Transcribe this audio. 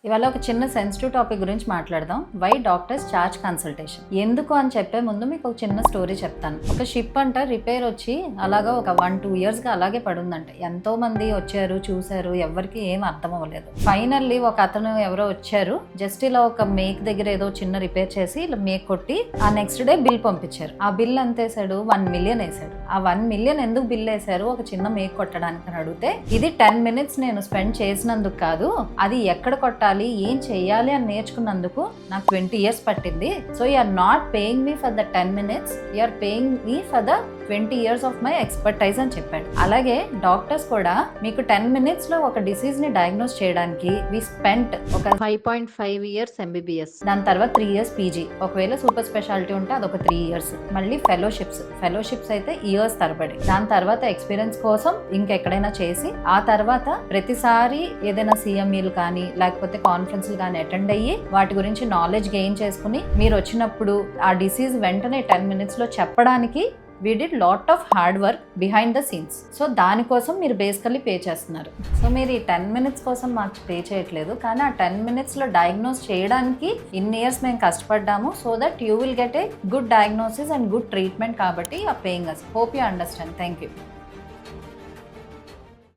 ఇవాళ ఒక చిన్న సెన్సిటివ్ టాపిక్ గురించి మాట్లాడదాం. Why doctors charge consultation. ఎందుకు అని చెప్పే ముందు మీకు ఒక చిన్న స్టోరీ చెప్తాను. ఒక షిప్ అంట రిపేర్ వచ్చి అలాగా ఒక 1-2 years గా అలాగే పడుందంట. ఎంతో మంది వచ్చారు, చూసారు, ఎవరికి ఏం అర్థం అవ్వలేదు. ఫైనల్లీ ఒక అతను ఎవరో వచ్చారు, జస్ట్ ఇలా ఒక మేక్ దగ్గర ఏదో చిన్న రిపేర్ చేసి ఇలా మేక్ కొట్టి ఆ నెక్స్ట్ డే బిల్ పంపించారు. ఆ బిల్ ఎంత వేసాడు? 1 million వేసాడు. ఆ 1 million ఎందుకు బిల్ వేసారు? ఒక చిన్న మేక్ కొట్టడానికి అని అడిగితే, ఇది 10 minutes నేను స్పెండ్ చేసినందుకు కాదు, అది ఎక్కడ కొట్టాలి, ఏం చెయ్యాలి అని నేర్చుకున్నందుకు నాకు 20 years పట్టింది. So you are not paying me for the 10 minutes, you are paying me for the 20 years of my expertise అని చెప్పాడు. అలాగే డాక్టర్స్ కూడా మీకు 10 minutes లో ఒక డిసీజ్ ని డయాగ్నోస్ చేయడానికి వి స్పెంట్ ఒక 5.5 years MBBS, దాని తర్వాత 3 years PG, ఒకవేళ సూపర్ స్పెషాలిటీ ఉంటే అదొక 3 years, మళ్ళీ ఫెలోషిప్స్ అయితే ఇయర్స్ తరబడి, దాని తర్వాత ఎక్స్పీరియన్స్ కోసం ఇంకెక్కడైనా చేసి, ఆ తర్వాత ప్రతిసారి ఏదైనా CMEలు కానీ లేకపోతే కాన్ఫరెన్స్లు కానీ అటెండ్ అయ్యి వాటి గురించి నాలెడ్జ్ గెయిన్ చేసుకుని మీరు వచ్చినప్పుడు ఆ డిసీజ్ వెంటనే 10 minutes లో చెప్పడానికి we did lot of hard work behind the scenes. So దానికోసం మీరు బేసికల్లీ పే చేస్తున్నారు. సో మీరు ఈ 10 minutes కోసం మాకు పే చేయట్లేదు, కానీ ఆ 10 minutes లో డయాగ్నోస్ చేయడానికి ఇన్ని ఇయర్స్ మేము కష్టపడ్డాము, so that you will get a good diagnosis and good treatment. కాబట్టి you are paying us. Hope you understand. Thank you.